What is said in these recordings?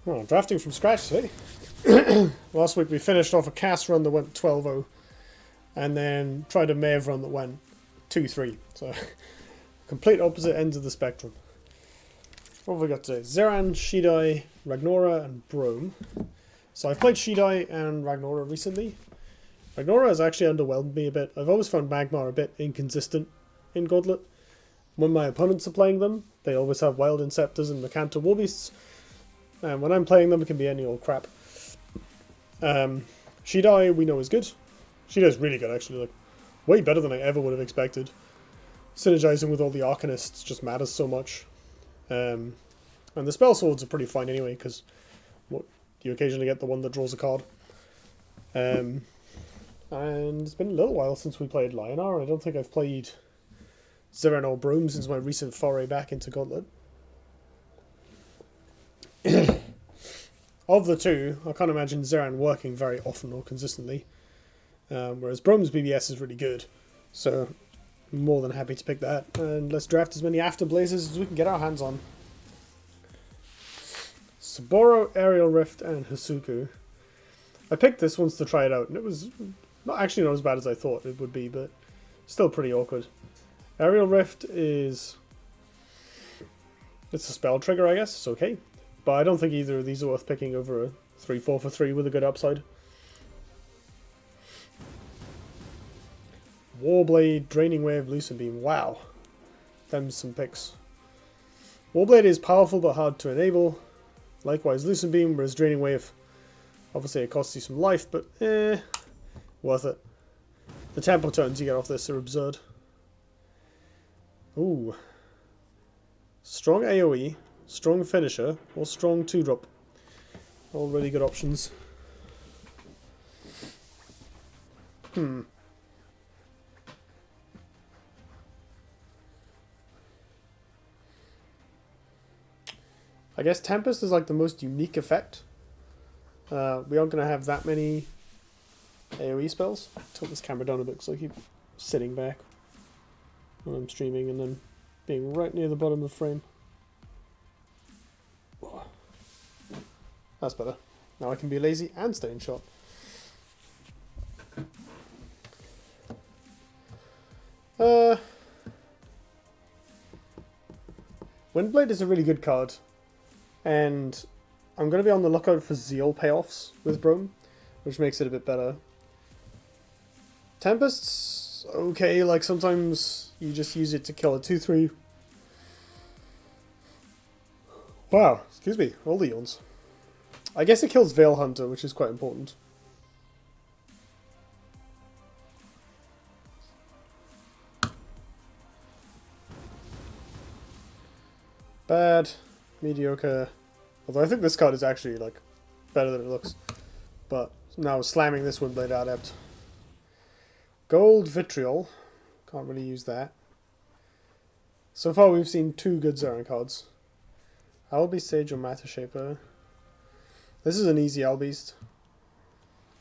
Well, drafting from scratch today. Last week we finished off a cast run that went 12-0, and then tried a Maehv run that went 2-3. So, complete opposite ends of the spectrum. What have we got today? Zeran, Shidai, Ragnora, and Brome. So I've played Shidai and Ragnora recently. Ragnora has actually underwhelmed me a bit. I've always found Magmar a bit inconsistent in Gauntlet. When my opponents are playing them, they always have Wild Inceptors and Mechanta Warbeasts. And when I'm playing them, it can be any old crap. Shidai, we know, is good. Shidai's really good, actually. Like, way better than I ever would have expected. Synergizing with all the Arcanists just matters so much. And the spell swords are pretty fine anyway, because you occasionally get the one that draws a card. And it's been a little while since we played Lionar. I don't think I've played Zeran or Brome since my recent foray back into Gauntlet. Of the two, I can't imagine Zeran working very often or consistently. Whereas Brome's BBS is really good. So, I'm more than happy to pick that. And let's draft as many Afterblazers as we can get our hands on. Saboro, Aerial Rift, and Hasuku. I picked this once to try it out, and it was not as bad as I thought it would be, but still pretty awkward. Aerial Rift is... it's a spell trigger, I guess. It's okay. But I don't think either of these are worth picking over a 3-4 for 3 with a good upside. Warblade, Draining Wave, Lucent Beam. Wow. Them's some picks. Warblade is powerful but hard to enable. Likewise Lucent Beam, whereas Draining Wave, obviously it costs you some life, but worth it. The tempo turns you get off this are absurd. Ooh. Strong AoE, strong finisher, or strong 2-drop. All really good options. I guess Tempest is like the most unique effect. We aren't going to have that many AoE spells. Tilt this camera down a bit because I keep sitting back when I'm streaming and then being right near the bottom of the frame. That's better. Now I can be lazy and stay in shot. Windblade is a really good card. And I'm going to be on the lookout for Zeal payoffs with Brome, which makes it a bit better. Tempest's okay, like sometimes you just use it to kill a 2-3. Wow, excuse me, all the yawns. I guess it kills Veil Hunter, which is quite important. Bad. Mediocre. Although I think this card is actually like better than it looks. But now slamming this Windblade Adept. Gold Vitriol. Can't really use that. So far we've seen 2 good Zeran cards. Owlbeast Sage or Matter Shaper. This is an easy Owlbeast.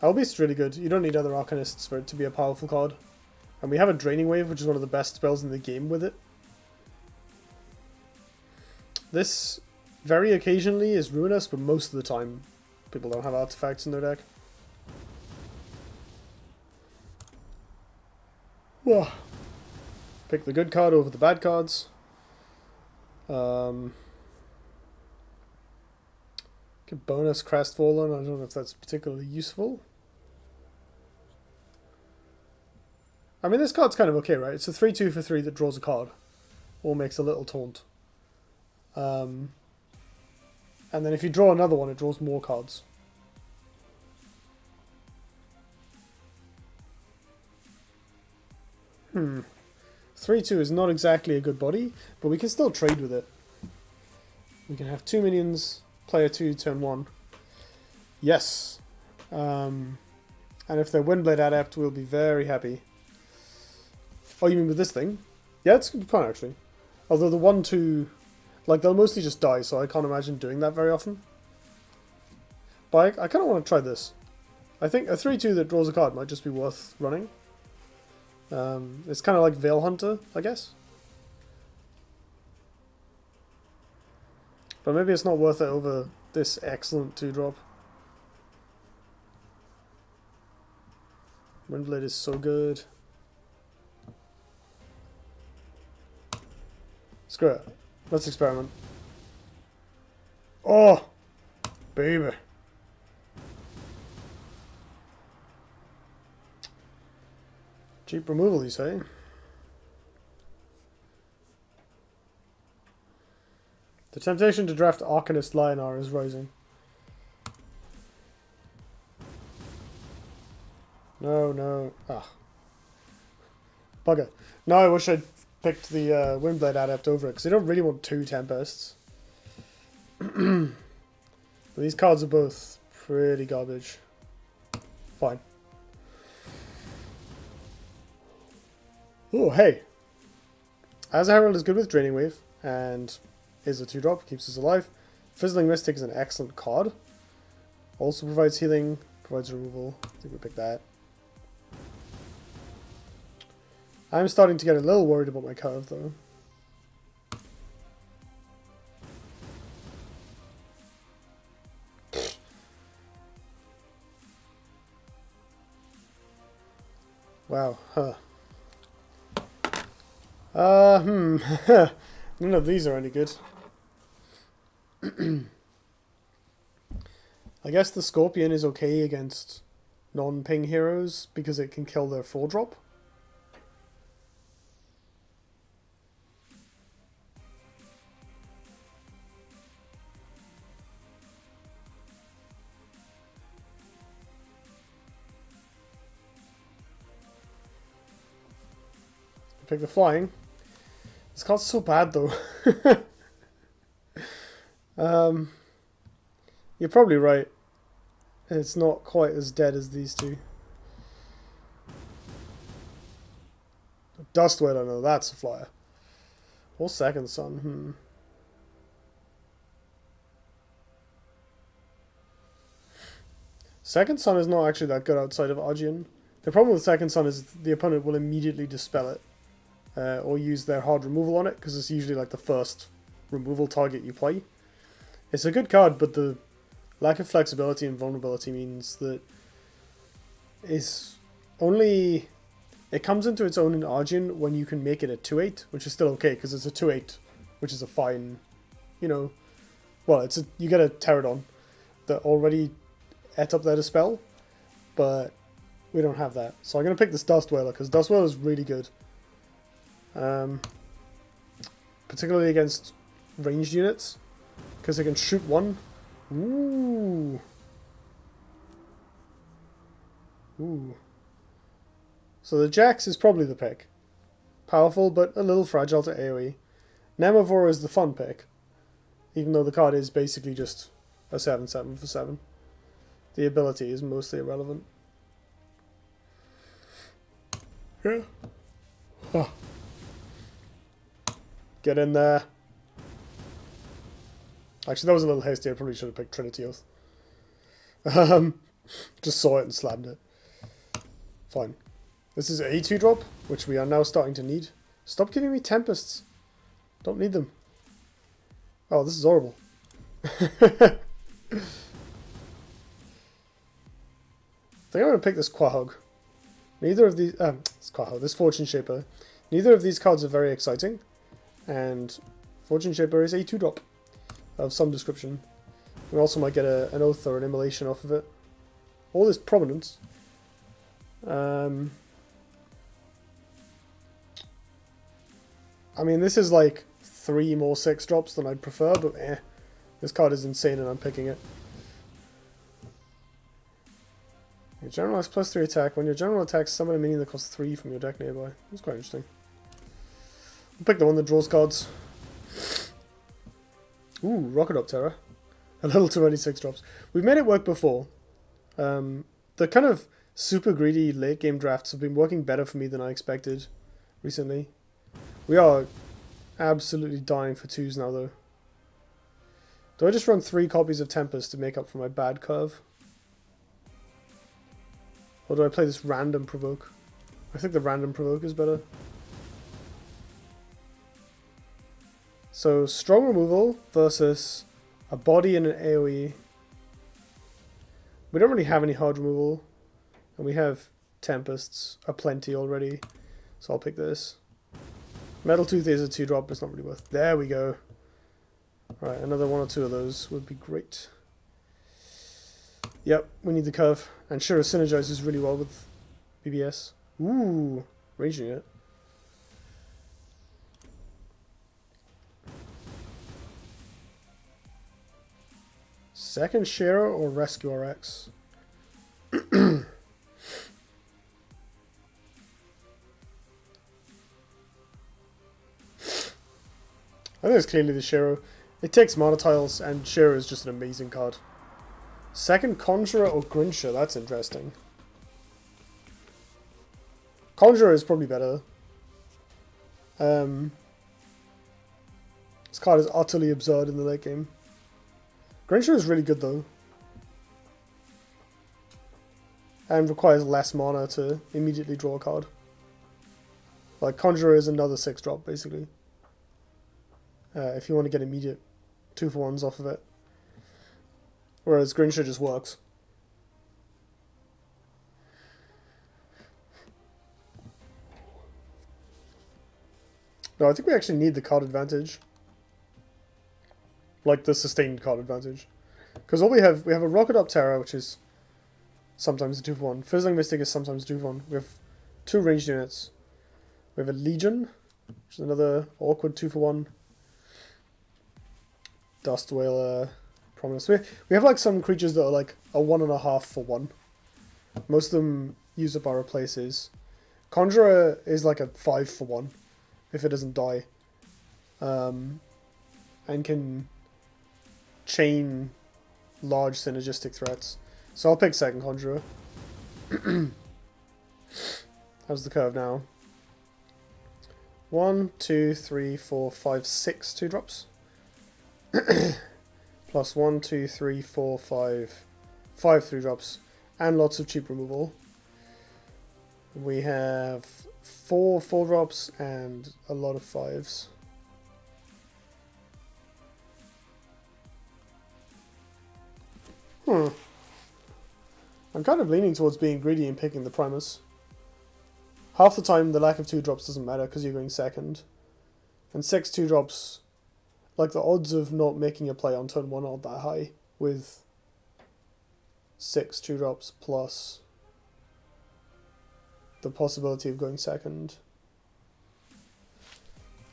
Owlbeast is really good. You don't need other Arcanists for it to be a powerful card. And we have a Draining Wave, which is one of the best spells in the game with it. This very occasionally is ruinous, but most of the time people don't have artifacts in their deck. Whoa. Pick the good card over the bad cards. Get bonus Crestfallen. I don't know if that's particularly useful. I mean, this card's kind of okay, right? It's a 3-2 for 3 that draws a card. Or makes a little taunt. And then if you draw another one, it draws more cards. Hmm. 3-2 is not exactly a good body, but we can still trade with it. We can have 2 minions, player 2, turn 1. Yes. And if they're Windblade Adept, we'll be very happy. Oh, you mean with this thing? Yeah, it's fun actually. Although the 1-2... like, they'll mostly just die, so I can't imagine doing that very often. But I kind of want to try this. I think a 3-2 that draws a card might just be worth running. It's kind of like Veil Hunter, I guess. But maybe it's not worth it over this excellent 2-drop. Windblade is so good. Screw it. Let's experiment. Oh! Baby. Cheap removal, you say? The temptation to draft Arcanist Lionar is rising. No, no. Ah. Bugger. No, I wish I'd picked the Windblade Adept over it, because I don't really want 2 Tempests. But these cards are both pretty garbage. Fine. Oh, hey. As a Herald is good with Draining Wave, and is a 2-drop, keeps us alive. Fizzling Mystic is an excellent card. Also provides healing, provides removal. I think we pick that. I'm starting to get a little worried about my curve, though. Wow, huh. None of these are any good. I guess the Scorpion is okay against non-ping heroes because it can kill their 4-drop. Pick the flying. This card's so bad though. You're probably right. It's not quite as dead as these two. Dustwell, I know that's a flyer. Or Second Sun. Second Sun is not actually that good outside of Argian. The problem with Second Sun is the opponent will immediately dispel it. Or use their hard removal on it, because it's usually like the first removal target you play. It's a good card, but the lack of flexibility and vulnerability means that it's only... It comes into its own in Argent when you can make it a 2/8, which is still okay, because it's a 2/8, which is a fine, you know... Well, it's you get a Pterodon that already ate up their dispel, but we don't have that. So I'm going to pick this Dustwhaler, because Dustwhaler is really good. Particularly against ranged units, because they can shoot one. Ooh. Ooh. So the Jax is probably the pick. Powerful, but a little fragile to AoE. Nemavor is the fun pick, even though the card is basically just a 7/7 for 7. The ability is mostly irrelevant. Yeah. Oh. Get in there. Actually, that was a little hasty. I probably should have picked Trinity Oath. Just saw it and slammed it. Fine. This is a 2-drop, which we are now starting to need. Stop giving me Tempests. Don't need them. Oh, this is horrible. I think I'm going to pick this Quahog. Neither of these... this Quahog, this Fortune Shaper. Neither of these cards are very exciting. And Fortune Shaper is a 2-drop of some description. We also might get an Oath or an Immolation off of it. All this prominence. I mean, this is like 3 more 6-drops than I'd prefer, but this card is insane and I'm picking it. Your general has +3 attack. When your general attacks, summon a minion that costs 3 from your deck nearby. That's quite interesting. I'll pick the one that draws cards. Ooh, Rocket Optera. A little too many 6-drops. We've made it work before. The kind of super greedy late game drafts have been working better for me than I expected recently. We are absolutely dying for 2s now though. Do I just run 3 copies of Tempest to make up for my bad curve? Or do I play this random Provoke? I think the random Provoke is better. So, strong removal versus A body and an AoE. We don't really have any hard removal. And we have Tempests aplenty already. So I'll pick this. Metal Tooth is a 2-drop, but it's not really worth. There we go. Alright, another 1 or 2 of those would be great. Yep, we need the curve. And Shiro synergizes really well with BBS. Ooh, ranging it. Second Shiro or Rescue RX? I think it's clearly the Shiro. It takes mana tiles, and Shiro is just an amazing card. Second Conjurer or Grincher? That's interesting. Conjurer is probably better. This card is utterly absurd in the late game. Grincher is really good though. And requires less mana to immediately draw a card. Like Conjurer is another 6-drop basically. If you want to get immediate 2-for-1s off of it. Whereas Grincher just works. No, I think we actually need the card advantage. Like the sustained card advantage. Because all we have a Rocket Up Terror, which is sometimes a 2-for-1. Fizzling Mystic is sometimes a 2-for-1. We have 2 ranged units. We have a Legion, which is another awkward 2-for-1. Dust Whaler, Prominence. We have like some creatures that are like a 1.5 for 1. Most of them use up our replaces. Conjurer is like a 5 for 1 if it doesn't die. And can chain large synergistic threats. So I'll pick second Conjurer. How's the curve now? 1, 2, 3, 4, 5, 6 2-drops. Plus 1, 2, 3, 4, 5 3-drops. And lots of cheap removal. We have 4 4-drops and a lot of 5s. I'm kind of leaning towards being greedy and picking the Primus. Half the time the lack of 2-drops doesn't matter because you're going second. And 6 2-drops, like the odds of not making a play on turn 1 aren't that high with 6 2-drops plus the possibility of going second.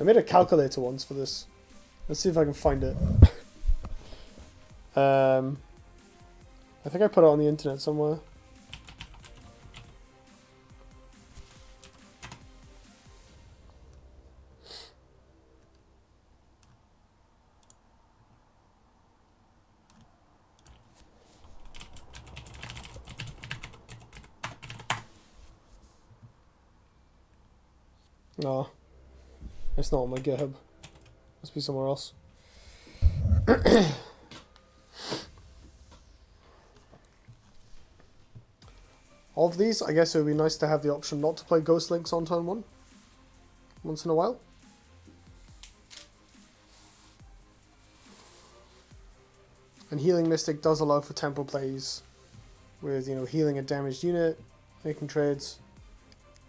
I made a calculator once for this. Let's see if I can find it. I think I put it on the internet somewhere. No, it's not on my GitHub. Must be somewhere else. Of these, I guess it would be nice to have the option not to play Ghost Links on turn 1. Once in a while. And Healing Mystic does allow for tempo plays with, healing a damaged unit, making trades,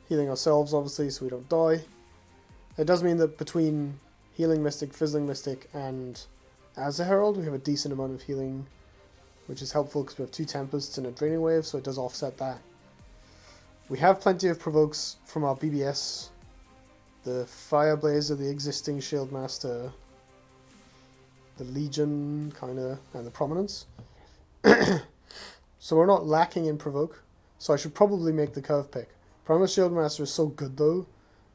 healing ourselves obviously so we don't die. It does mean that between Healing Mystic, Fizzling Mystic, and as a Herald we have a decent amount of healing, which is helpful because we have 2 Tempests and a Draining Wave, so it does offset that. We have plenty of provokes from our BBS. The Fireblazer, the existing Shieldmaster, the Legion, kinda, and the Prominence. So we're not lacking in provoke, so I should probably make the curve pick. Primus Shieldmaster is so good though,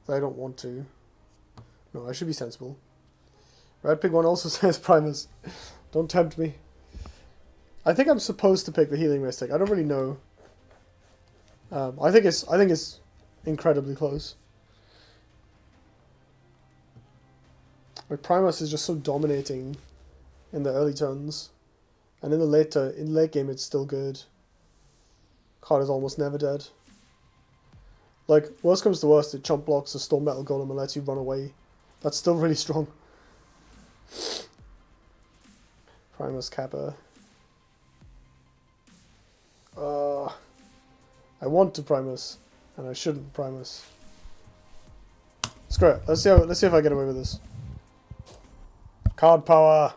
that I don't want to. No, I should be sensible. Red Pig 1 also says Primus. Don't tempt me. I think I'm supposed to pick the Healing Mystic. I don't really know. I think it's incredibly close. Like Primus is just so dominating in the early turns, and in the late game it's still good. Card is almost never dead. Like worst comes to worst, it chump blocks a Storm Metal Golem and lets you run away. That's still really strong. Primus Kappa. I want to Primus, and I shouldn't Primus. Screw it. Let's see if I get away with this. Card power.